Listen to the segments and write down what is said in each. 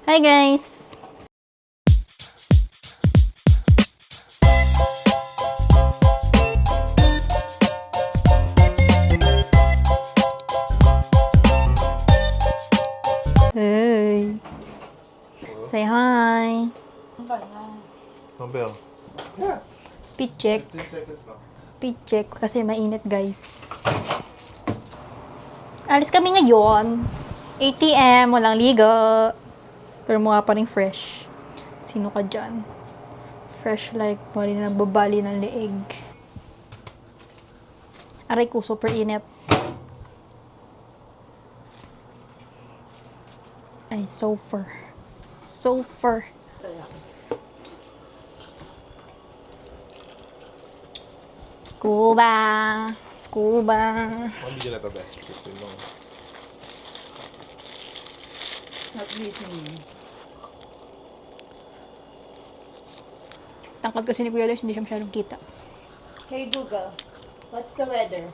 Hi guys! Hey! Say hi! Mabel. Pit check. 15 seconds lang. Pit check kasi mainit guys. Alis kami ngayon. ATM, walang liga. Pero mukha pa rin fresh. Sino ka dyan? Fresh like wala na nagbabali ng leeg. Aray ko, super init. Ay, sofer. Sofer. Scuba. Scuba. Mabigyan na ito, Beth. Gusto mo. Tangkad kasi ni Kuya Lois, hindi siya masyadong kita. Hey Google, what's the weather?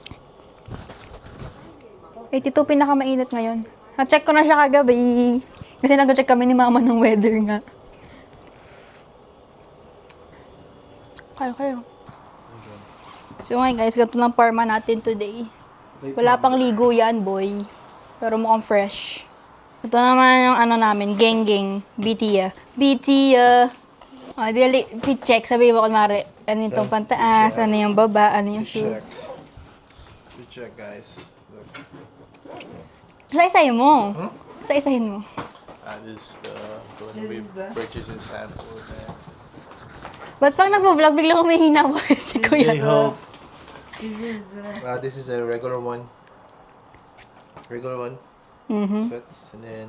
82 pinakamainit ngayon. Na-check ko na siya kagabi. Kasi nag-check kami ni Mama ng weather nga. Kayo. So ngayon guys, ganito lang parma natin today. Wala pang ligo yan, boy. Pero mukhang fresh. Ito naman yung ano namin, geng-geng. BT O, dili, fit check. Sabi mo kunwari, ano yung pantaas, ano yung baba, ano yung shoes. Good check, guys. Look. Isa-isahin mo. Isa-isahin mo. This is the one we purchased in Stanford. Ba't pag nagpo-vlog, bigla humihina po si Kuya. This is a regular one. Regular one. Fits. And then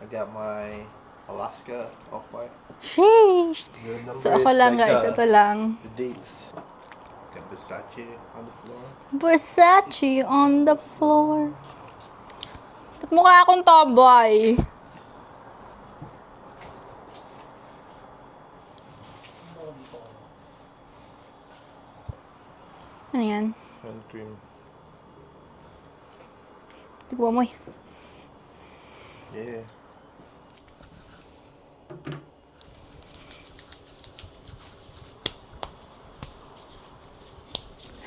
I got my Alaska Off-White. Sheesh! The number So ako is lang like guys, ito lang. the dates. Got Versace on the floor. Versace on the floor. Ba't mukha akong tomboy? Ano yan? Hand cream. Tigwa mo eh. Yeah.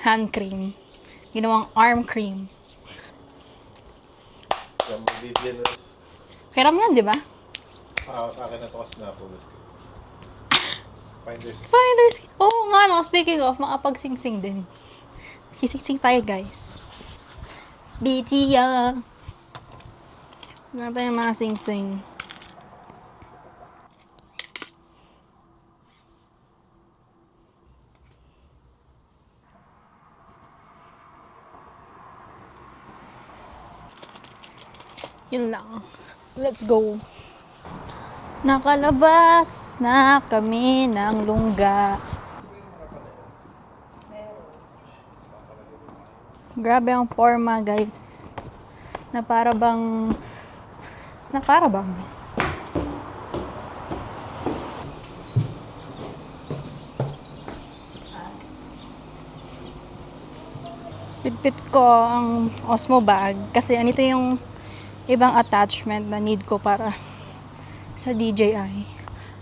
Hand cream. Ginawang arm cream. Yung bibigyan na. Hiram yan, di ba? Akin na ito kasi napulot ko. Finders. Finders. Oo nga no, speaking of, makapagsingsing din. Sisingsing tayo guys. BT ya. Wala tayong mga sing-sing. Yun lang. Let's go. Nakalabas na kami ng lungga. Grabe ang forma, guys. Na para bang Bitbit ko ang Osmo bag kasi anito yung ibang attachment na need ko para sa DJI.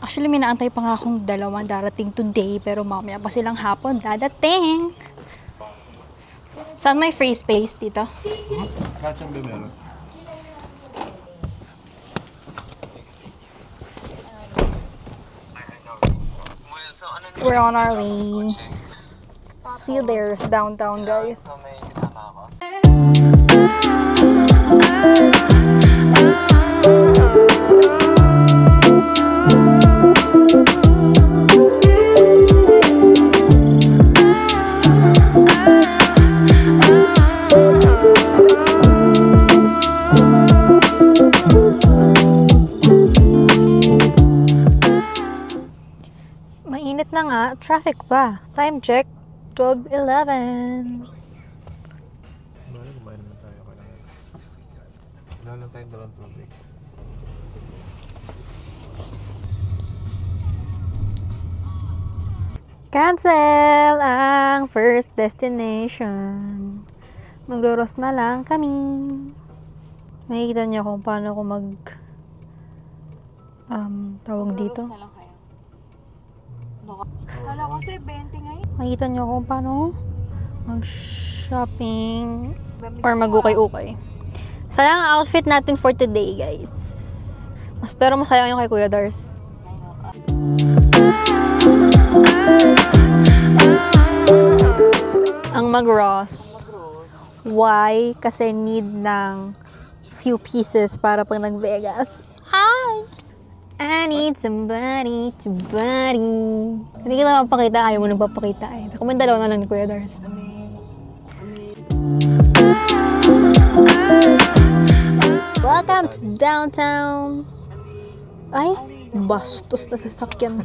Actually, may naantay pa nga akong dalawang darating today pero mamaya pa silang hapon dadating. Saan may free space dito? Kahit siyang meron. We're on our way. See you there sa downtown, guys. Mainit na nga, traffic pa. Time check, 12:11. Kumain naman tayo. Wala lang tayong dalang tubig. Cancel ang first destination. Magdoros na lang kami. Makikita niyo kung paano ako tawag dito. Na lang kayo. Kala ko kasi 20 ngayon. Makita niyo kung paano mag-shopping or mag-ukay-ukay. Sayang ang outfit natin for today, guys. Pero masaya yung kay Kuya Dars. Ang mag-Ross. Why? Kasi need ng few pieces para pag nag-Vegas. Hi! I need somebody to buddy. Hindi kita mapakita. Ayaw mo nang papakita eh. Kami dalawa na lang ni Kuya Dars. Welcome to downtown. Ay, bastos na sasakyan.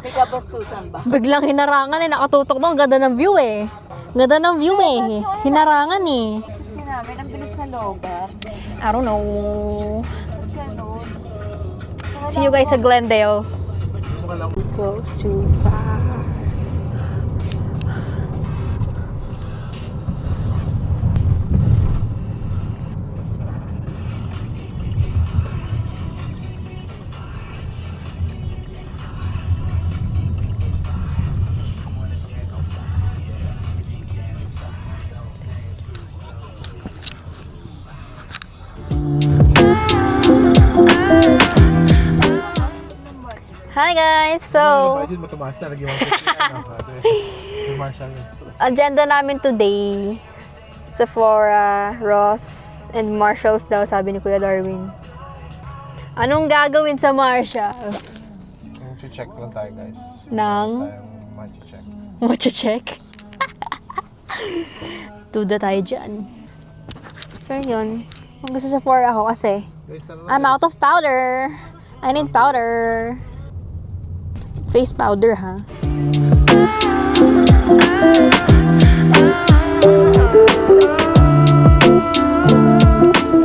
May kabastusan ba? Biglang hinarangan eh. Nakatutok doon. Ganda ng view eh. Ganda ng view eh. Hinarangan eh. Kasi namin, ang bilis na logar. I don't know. Ganun. See you guys sa Glendale. Close to far. Hi guys! So, Budget mo tumaas na. Lagi mo Marshall. agenda namin today, Sephora, Ross, and Marshalls daw, sabi ni Kuya Darwin. Anong gagawin sa Marshalls? Check lang tayo, guys. Nang Check. Mache-check? Tuda tayo dyan. Pero yun, kung gusto sa Sephora ako kasi I'm out of powder. I need powder. Face powder, ha?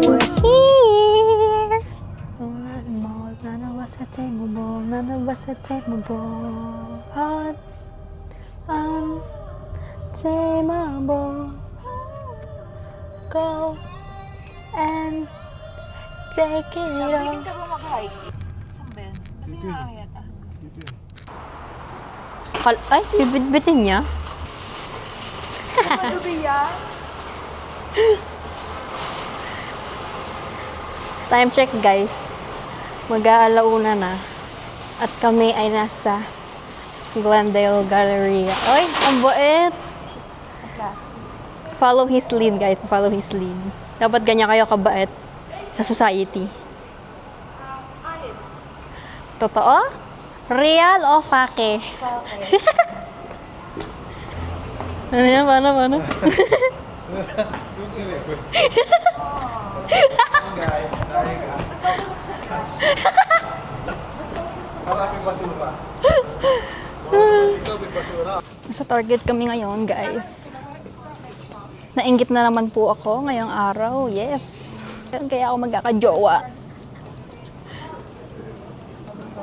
We're here. None of us are tameable. None of us are tameable. Hot, untameable. Go and take it all. Hindi ka ba mag-hike? Saan ba yun? Kasi nakakayat ah. Ay, bibit-bitin niya. Ano ba yan? Time check, guys. Mag-aalauna na. At kami ay nasa Glendale Galleria. Ay, ang bait! Plastic. Follow his lead, guys. Follow his lead. Dapat ganyan kayo kabait sa society. Totoo? Real o fake? Ano yan? Paano? Guys, sorry ka. Marami basura. Ikaw may basura. Nasa Target kami ngayon, guys. Nainggit na naman po ako ngayong araw. Yes. Kaya ako magkakajowa.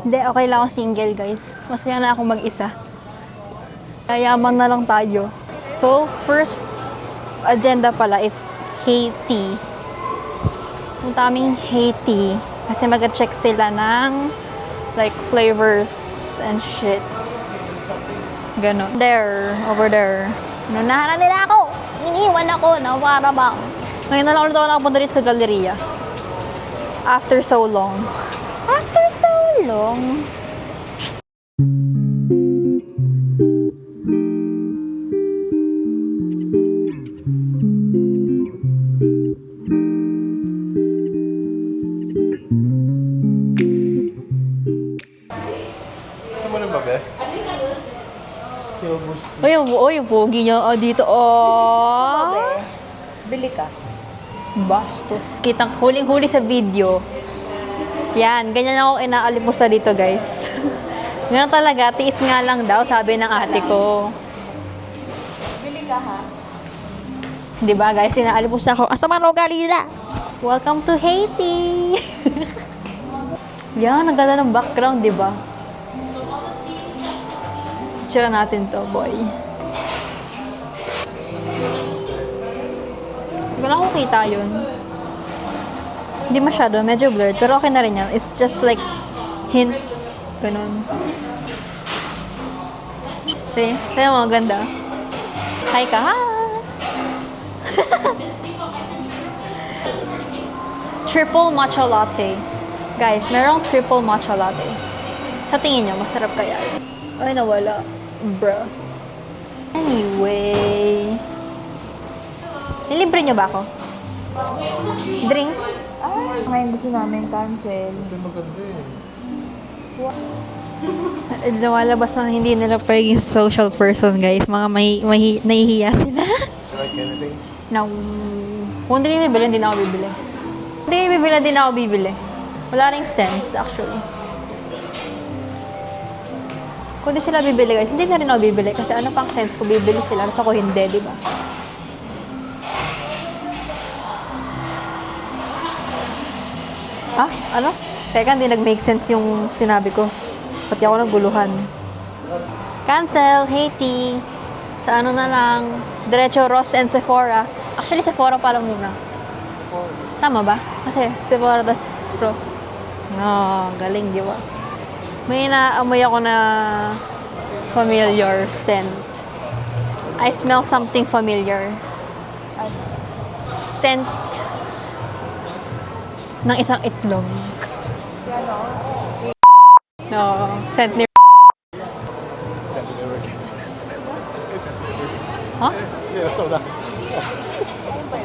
Hindi, okay lang ako single, guys. Masaya na ako mag-isa. Yayaman na lang tayo. So, first agenda pala is Haiti. Punta kaming Haiti. Kasi mag-check sila ng like flavors and shit. Ganon. There, over there. Inunahan na nila ako! Iniwan ako na para bang. Ngayon na lang ulit ako nakapunta dito sa Galleria. After so long. After so long. Gusto mo ng babe? Ay, yung pogi niya dito. Oh. Bili ka. Bastos. Kitang huling-huli sa video. Yan, ganyan ako inaalipusta dito, guys. Ganyan talaga, tiis nga lang daw, sabi ng ate ko. Bili ka ha. Di ba, guys, inaalipusta ako. Asa man Galila? Welcome to Haiti! Yan, ang ganda ng background, di ba? Picture natin to, boy. Hindi ko lang kung kita yun. Hindi masyado, medyo blurred. Pero okay na rin yan. It's just like hint. Ganun. See? Kaya mo, ganda. Hi ka, ha! Triple matcha latte. Guys, merong triple matcha latte. Sa tingin nyo, masarap kaya? Ay, nawala. Bruh. Anyway. Nilibre nyo ba ako? Drink? Ay, ngayon gusto namin cancel. Ito maganda eh. Lumalabas na hindi nila pagiging social person, guys. Mga nahihiya sila. Like anything? No. Kung hindi bibili, hindi na ako bibili. Hindi bibili, hindi na ako bibili. Wala ring sense, actually. Kung di sila bibili, guys, hindi na rin ako bibili. Kasi ano pang sense ko bibili sila? Nasa ako hindi, di ba? Ah? Ano? Teka, hindi nag-make sense yung sinabi ko. Pati ako naguluhan. Cancel! Haiti! Sa ano na lang, diretso Ross and Sephora. Actually, Sephora pala muna. Tama ba? Kasi Sephora tas Ross. No, galing, di ba? May naamoy ako na familiar scent. I smell something familiar. Scent ng isang itlog. Si ano? No, scent ni... Huh? Yeah, that's all that.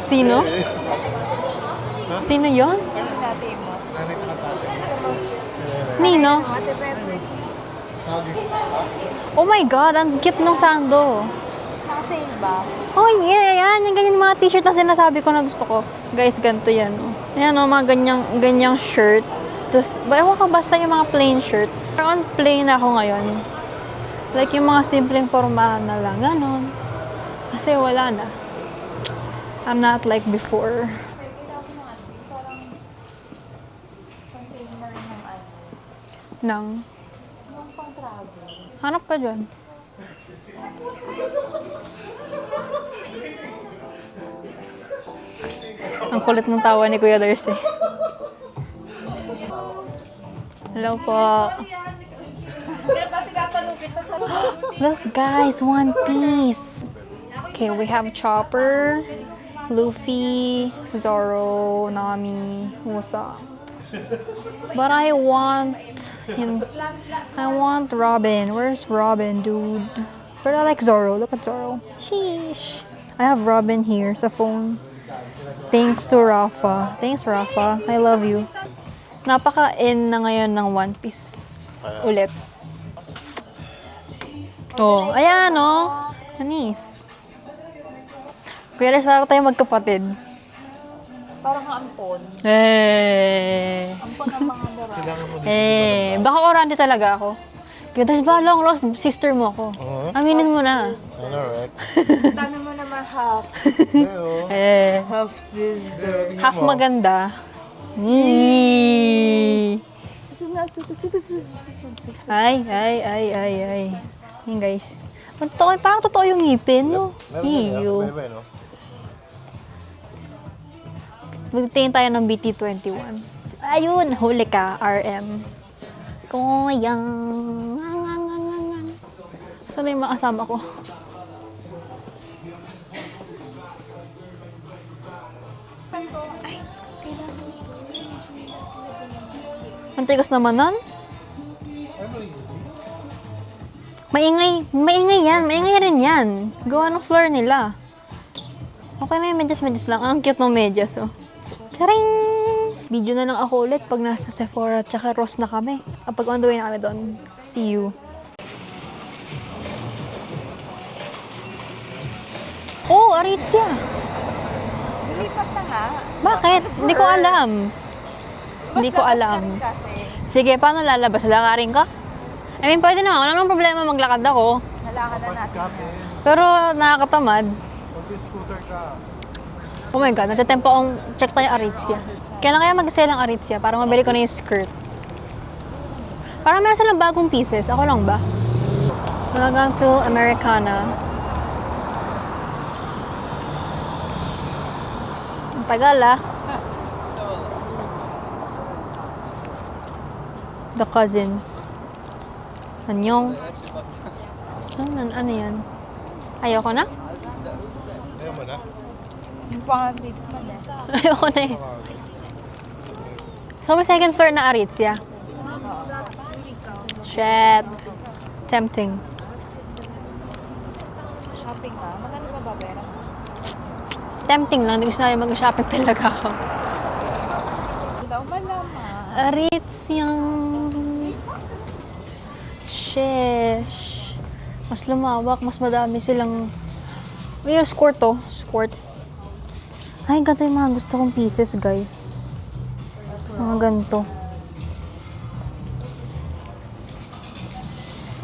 Sino? Sino yon? Yung natin mo. Sa most... Nino? Ate Pepe. Oh my God, ang cute ng sando. Naka-sale ba? Oh yeah, yan. Yung ganyan mga t-shirt na sinasabi ko na gusto ko. Guys, ganito yan. Oh. Ayan oh, mga ganyang shirt. Tapos, ewan ka, basta yung mga plain shirt. Pero on plain ako ngayon. Like yung mga simpleng pormahan na lang. Ganon. Kasi wala na. I'm not like before. Nang? Hanap ka dyan. Ang kulit ng tawa ni Kuya Darcy. Hello po. Look guys, One Piece. Okay, we have Chopper, Luffy, Zoro, Nami, Usopp. But I want Robin. Where's Robin, dude? But I like Zoro. Look at Zoro. Sheesh. I have Robin here sa phone. Thanks to Rafa. Thanks, Rafa. I love you. Napaka-in na ngayon ng One Piece. Ulit. Oh, ayan, oh. Anis. Kuya Res, parang tayo magkapatid. Parang ampon. Ampon ang mga dara. Baka orante talaga ako. Kaya dahil ba, long lost sister mo ako. Aminin mo na. I know, right? Dami mo naman half. Hello. Half sister. Half maganda. Ay. Yan guys. Parang totoo yung ngipin, no? Iyo. Magtingin tayo ng BT21. Ayun, huli ka, RM. Koyang. Saan yung mga kasama ko? Ay, kailangan mo. Ang tigas naman nun. Maingay yan. Maingay rin yan. Gawa ng floor nila. Okay na yung medyas lang. Ang cute ng medyas, oh. Charing! Video na lang ako ulit pag nasa Sephora at saka Ross na kami. Kapag on the way na kami doon. See you. Oh, Aritzia! Nilipat na nga. Bakit? Hindi ko alam. Hindi ko alam. Kasi Sige, paano lalabas? Lakarin ka? I mean, pwede naman. Wala namang problema maglakad ako. nalakad na natin. Pero nakakatamad. Scooter ka. Oh my God, natatempo akong check tayo Aritzia. Kailan kaya mag-sell ang Aritzia para mabili ko na yung skirt? Parang meron silang bagong pieces. Ako lang ba? Welcome to Americana. Ang tagal ah. The cousins. Anyong. Ano yan? Ayoko na? Ayaw mo na? Yung pangat dito pa na. Ayoko na eh. So, may second floor na Aritzia. Shit. Tempting. Shopping ka? Magkano ba babayaran mo? Tempting lang. Hindi gusto na mag-shopping talaga ako. Hindi daw malaman. Aritzia. Sheesh. Mas lumawak. Mas madami silang... Ay, yung skirt oh. Skirt. Ay, ganito yung mga gusto kong pieces, guys. Mga ganito.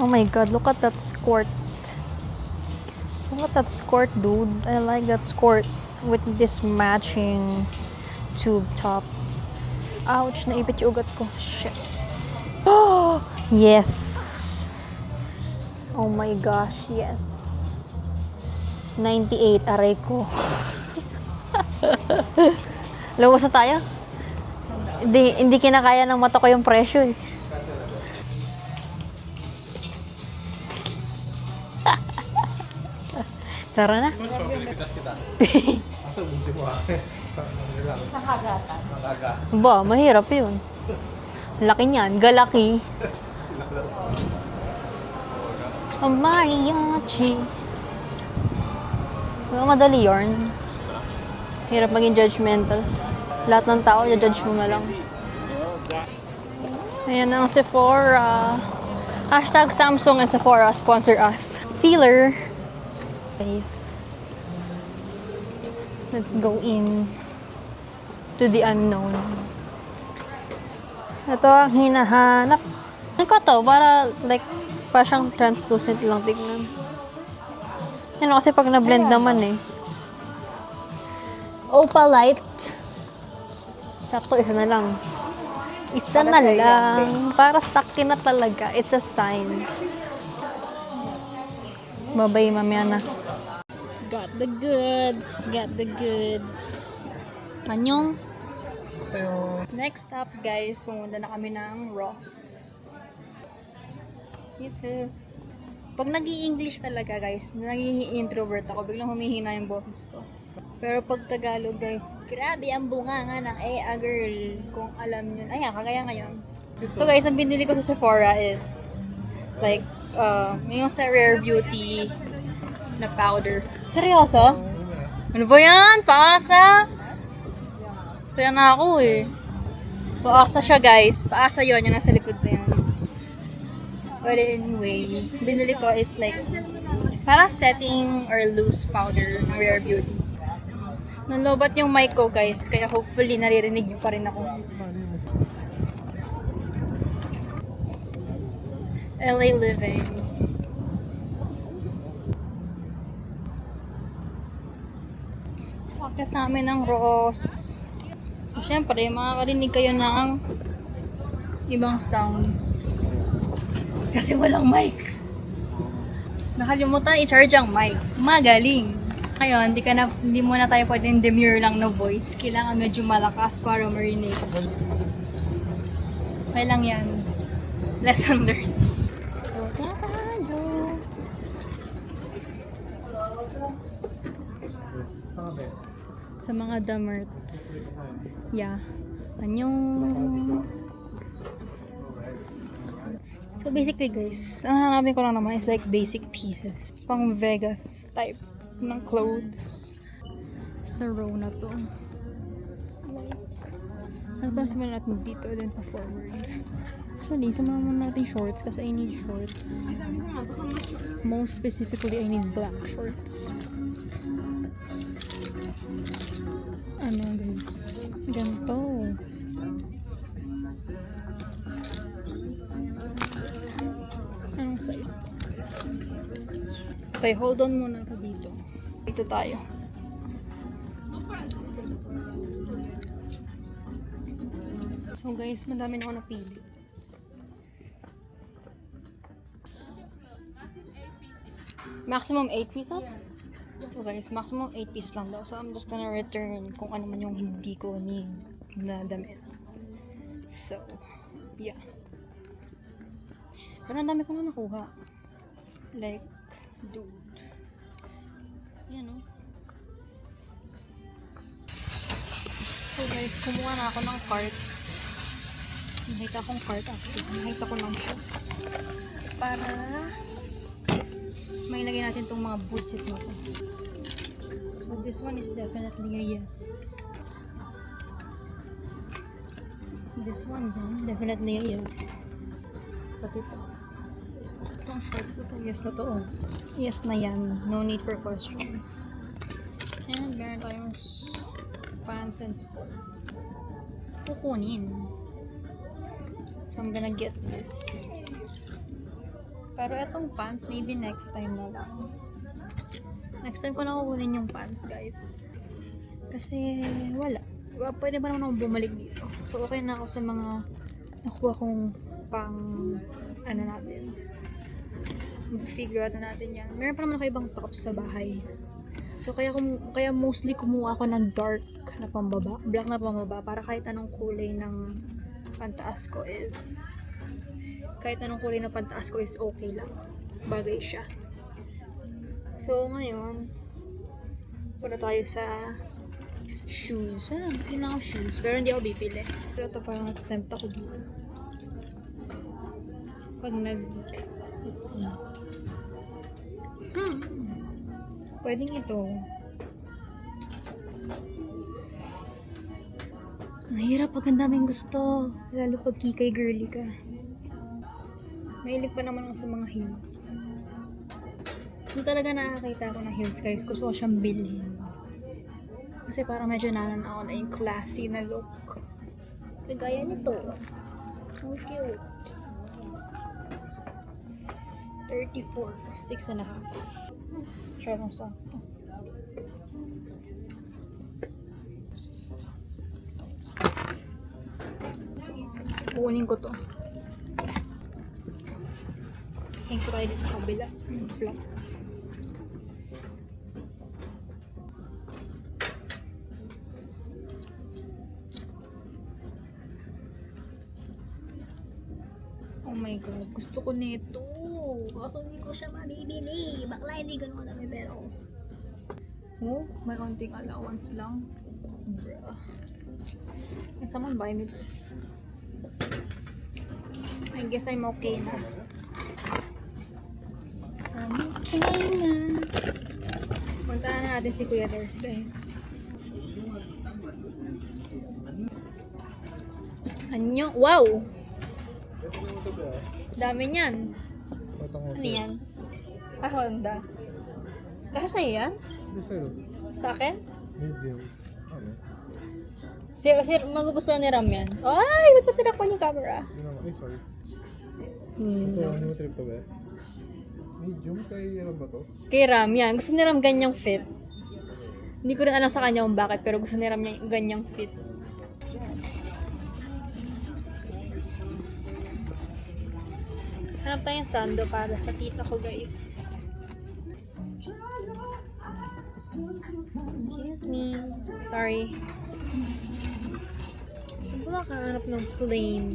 Oh my god, look at that skirt. Look at that skirt, dude. I like that skirt with this matching tube top. Ouch, naipit yung ugat ko. Shit. Oh, yes. Oh my gosh, yes. 98, aray ko. Lawos na tayo? Hindi kinakaya ng mata ko yung presyo eh. Tara na. Asa busi mo Sa kagatan. Ba, mahirap yun. Laki niyan. Galaki. Ang mariachi. Madali yarn. Hirap maging judgmental. Lahat ng tao, judge mo na lang. Ayan ang Sephora. Hashtag Samsung and Sephora sponsor us. Feeler. Guys. Let's go in to the unknown. Ito ang hinahanap. Ano ko to? Para like, para siyang translucent lang tignan. Ano kasi pag na-blend naman eh. Opalite. Sakto, isa na lang. Isa Para na sa'yo lang. Para sa akin na talaga. It's a sign. Babay, mamaya na. Got the goods. Got the goods. Anyong? Next up, guys, pumunta na kami ng Ross. Ito. Pag nag-i-English talaga, guys, nag-i-introvert ako. Biglang humihina yung boses ko. Pero pag Tagalog, guys, grabe ang bunganga ng girl. Kung alam nyo. Ayan, kagaya ngayon. So, guys, ang binili ko sa Sephora is like, yung sa Rare Beauty na powder. Seryoso? Ano ba yan? Paasa? Saya na ako eh. Paasa siya, guys. Paasa yun. Yung nasa likod na yun. But anyway, binili ko is like parang setting or loose powder ng Rare Beauty. Nanlobat yung mic ko, guys, kaya hopefully naririnig niyo pa rin ako. LA Living. Bakit namin ng Ross? So, syempre, makakarinig kayo ng ibang sounds. Kasi walang mic. Nakalimutan i-charge ang mic. Magaling. Ngayon, hindi muna tayo pwedeng demure lang no voice. Kailangan medyo malakas para marinig. Okay lang yan. Lesson learned. Sa mga damerts. Yeah. Anyong. So basically guys, ang hanapin ko lang naman is like basic pieces. Pang Vegas type ng clothes. Sa row na to. Like, ano ba simulan natin dito then pa forward. Actually, simulan muna natin shorts kasi I need shorts. Most specifically, I need black shorts. Ano guys? Ganito. Anong size? Okay, hold on muna ako dito. Dito tayo. So guys, madami na ako napili. Maximum 8 pieces? So guys, maximum 8 pieces lang daw. So I'm just gonna return kung ano man yung hindi ko need na damit. So, yeah. Pero ang dami ko na nakuha. Like, dude. Yan o. So guys, kumuha na ako ng cart. Nakita akong cart actually. Nakita ko lang siya. Para may lagay natin itong mga bootsit na to. So this one is definitely a yes. This one then, definitely a yes. But ito. Itong shorts ito, yes na to. Oh. Yes na yan. No need for questions. And meron tayong pants and skirt. Kukunin. So I'm gonna get this. Pero itong pants, maybe next time na lang. Next time ko na kukunin yung pants, guys. Kasi wala. Pwede ba naman akong bumalik dito? So okay na ako sa mga nakuha kong pang ano natin. Figure out na natin yan. Meron pa naman ako ibang tops sa bahay. So kaya mostly kumuha ako ng dark na pambaba, black na pambaba, para kahit anong kulay ng pantaas ko is okay lang. Bagay siya. So ngayon, wala tayo sa shoes. Hindi na ako shoes. Pero hindi ako bibili. Pero ito parang attempt ako dito. Pag pwedeng ito. Mahirap pag ang daming gusto. Lalo pag kikay girly ka. Mahilig pa naman ako sa mga heels. Kung talaga nakakita ako ng heels, guys, gusto ko siyang bilhin. Kasi parang medyo nanan ako na yung classy na look. Kagaya nito. How cute. 34. 6.5. Try mo sa. Kunin ko to. Tingin ko tayo dito sa kabila. Flats. Oh my god, gusto ko nito. Kaso hindi ko siya mabibili. Bakla hindi ganun kadami pero oh, may konting allowance lang. Bruh. Can someone buy me this? I guess I'm okay na. I'm okay na. Puntahan na natin si Kuya Ders, guys. Anyo? Wow! Dami niyan. Ano yan? Ah, Honda. Kasi sa'yo yan? Hindi sa'yo. Sa akin? Medium. Ano? Sir, magugustuhan ni Ram yan. Ay, ba't ba tinakpan yung camera? Ay, sorry. Hmm. So, ano mo trip to ba? Medium? Kaya ano ba to? Kay Ram yan. Gusto ni Ram ganyang fit. Hindi ko rin alam sa kanya kung bakit, pero gusto ni Ram niya ganyang fit. Hanap tayong sando para sa tita ko, guys. Excuse me. Sorry. Saan ba makahanap ng plain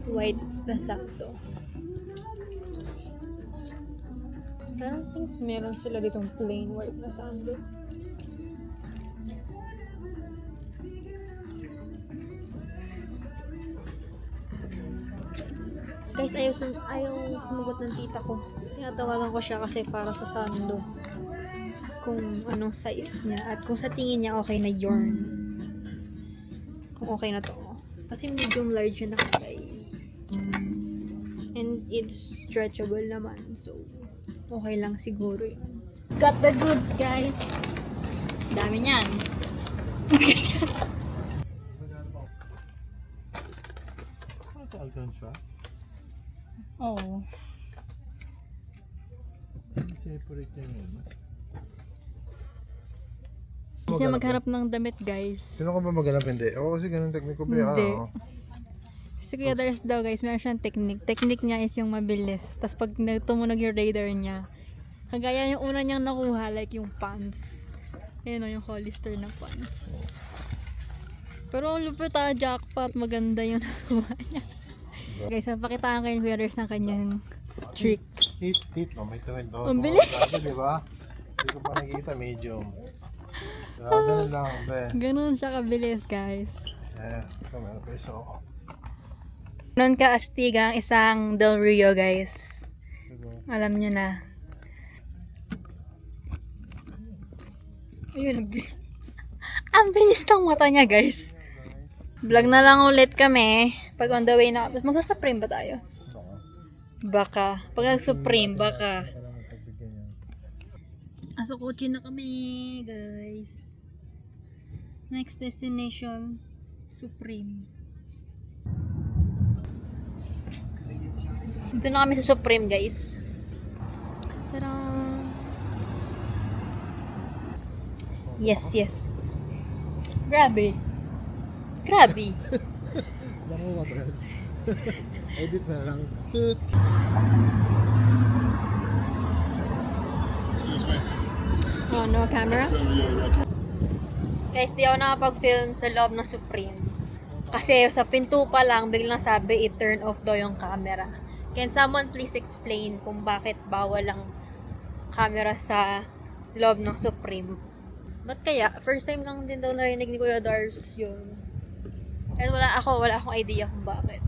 white na sakto? I don't think meron sila ditong plain white na sando. Guys, ayaw sumugot ng tita ko. Tinatawagan ko siya kasi para sa sando. Kung anong size niya at kung sa tingin niya okay na yarn. Kung okay na to. Kasi medium large yun nakalagay. And it's stretchable naman. So, okay lang siguro yun. Got the goods, guys! Dami niyan. Ano ito? Alcan siya? Oo. Separate niya yun. Kasi maghanap ng damit, guys. Sino ka ba maghanap? Hindi. Ako kasi ganun technique ko ba? Hindi. Ano? Si Kuya Dars daw, guys, meron siyang technique. Technique niya is yung mabilis. Tapos pag tumunog yung radar niya, kagaya yung una niyang nakuha, like yung pants. Ayun o, yung Hollister na pants. Pero ang lupit jackpot, maganda yung nakuha niya. Guys, papakitaan kayo ni Kuya Dars ng kanyang trick. Tip, no? May tuwid doon. Ang bilis. Di ba? Hindi ko pa nakikita, medium. Ganun lang, be. Ganun siya kabilis, guys. Yeah, come on, so. Ganun ka-astig ang isang Del Rio, guys. Alam nyo na. Ayun. Ang bilis ng mata niya, guys. Vlog na lang ulit kami. Pag on the way na. Mag-supreme ba tayo? Baka. Pag nag-supreme, baka. Asa kotse na kami, guys. Next destination, Supreme. Dito na kami sa Supreme, guys. Tadaan! Yes, yes. Grabe. Grabe. Baka water. Edit na lang. Toot. Oh, no camera? Guys, di ako nakapag-film sa loob ng Supreme. Kasi sa pinto pa lang, biglang sabi, i-turn off daw yung camera. Can someone please explain kung bakit bawal ang camera sa loob ng Supreme? Ba't kaya? First time lang din daw narinig ni Kuya Dars yun. At wala akong idea kung bakit.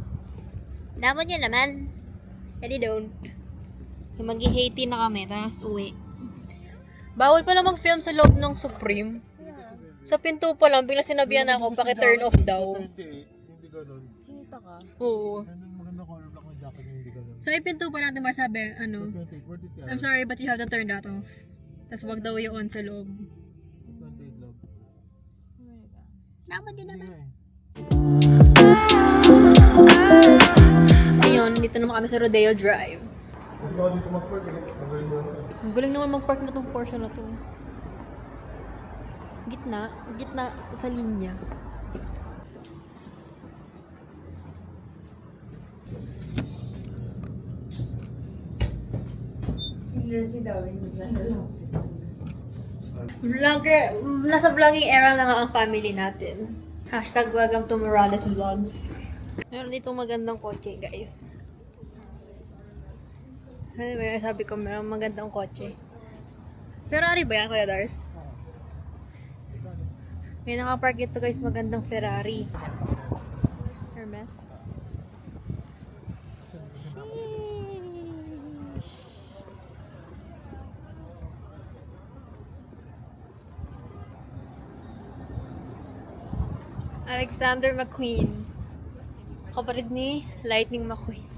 Naman nyo naman. Hindi don't. Mag-hati na kami, tapos uwi. Bawal pala mag-film sa loob ng Supreme. Sa pinto pa lang, bigla sinabihan ako, paki-turn off daw. 28, hindi ganun. Sinita ka? Oo. Maganda color block ng jacket yung hindi ganun. So, yung pinto pa natin masabi, ano, 28, worth it yan. I'm sorry, but you have to turn that off. Tapos wag daw yung on sa loob. 28 love. Naman din Hindi naman. nga eh. Ayun, dito naman kami sa Rodeo Drive. Kung ikaw dito mag-park, magaling mo na. Ang galing naman mag-park na tong portion na to. Gitna sa linya. Si Darwin, ano lang. Nasa vlogging era na nga ang family natin. Hashtag welcome to Morales Vlogs. Meron dito magandang kotse, guys. Anyway, sabi ko meron magandang kotse. Ferrari ba yan, Kuya Dars? May nakapark dito, guys, magandang Ferrari. Hermes. Sheesh. Alexander McQueen. Kapatid ni Lightning McQueen.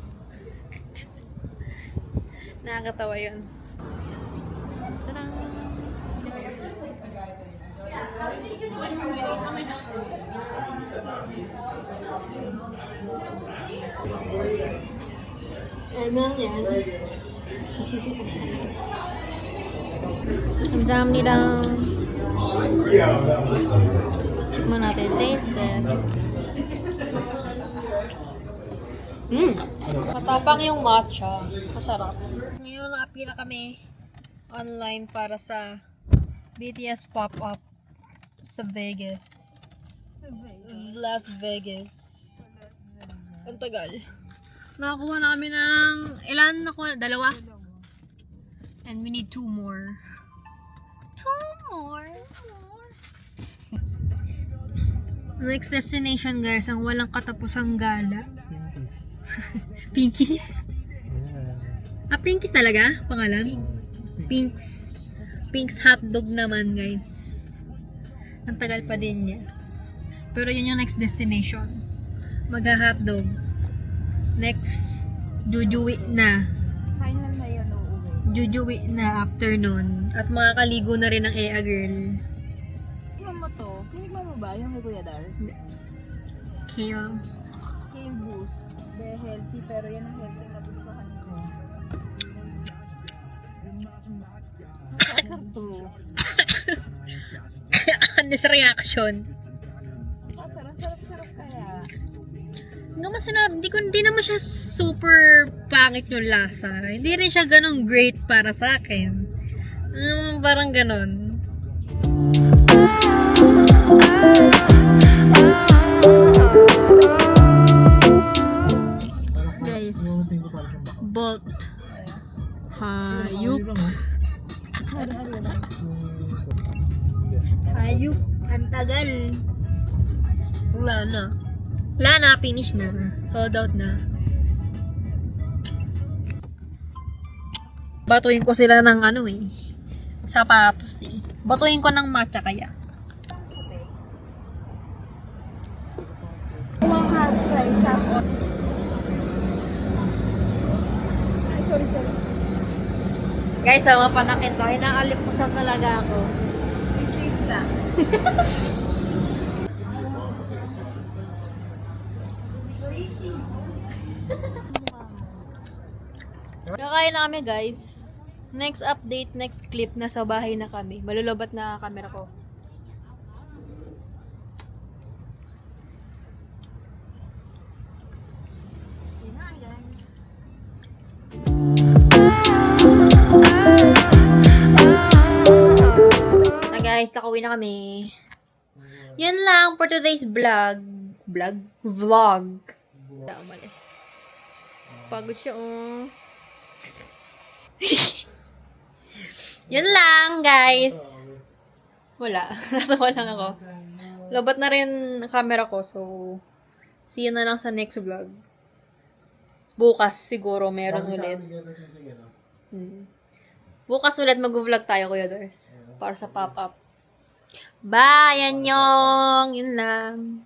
Nakakatawa yun. Tadang! Emang yan. 감사합니다. Tikman natin. Taste test. Matapang yung matcha. Masarap. Ngayon, nakapila kami online para sa BTS pop-up sa Vegas. Las Vegas. Ang tagal. Nakakuha na kami ng... Ilan nakuha? Dalawa? And we need 2 more. 2 more? Next destination, guys, ang walang katapusang gala. Pinkies? Ah, Pinkies talaga? Pangalan? Pinks. Pinks hotdog naman, guys. Ang tagal pa din niya. Pero yun yung next destination. Mag-hotdog. Next, jujuwi na. Final na yun, uuwi. Jujuwi na afternoon. At makakaligo na rin ang Ea Girl. Tingnan mo to. Tinikman mo ba yung kay Kuya Dars? Kale. Kale Boost. They're healthy, pero yan ang healthy na gustuhan ko. Nakasarap to. Honest reaction. Sarap kaya. Hindi naman siya super pangit yung lasa. Hindi rin siya ganun great para sa akin. Parang ganun. Bolt. Hayup. Hayup. Ang tagal. Wala na. Wala na, finish na. Sold out na. Batuin ko sila ng ano eh. Sapatos eh. Batuin ko ng matcha kaya. One half price half on. Ay, sorry. Guys, sama panakit tayo. Nakalipusan talaga ako. Cheese lang. Kakain na kami guys. Next update, next clip, nasa bahay na kami. Malulubat na camera ko. Yun na, guys. Na guys, nakauwi na kami. Yun lang for today's vlog. Vlog. Wala, umalis. Pagod siya, oh. Yun lang, guys. Wala. Natawa lang ako. Lobat na rin ang camera ko, so see you na lang sa next vlog. Bukas siguro meron ulit. Bukas ulit mag-vlog tayo, Kuya Dors. Para sa pop-up. Bye, anyong! Yun lang.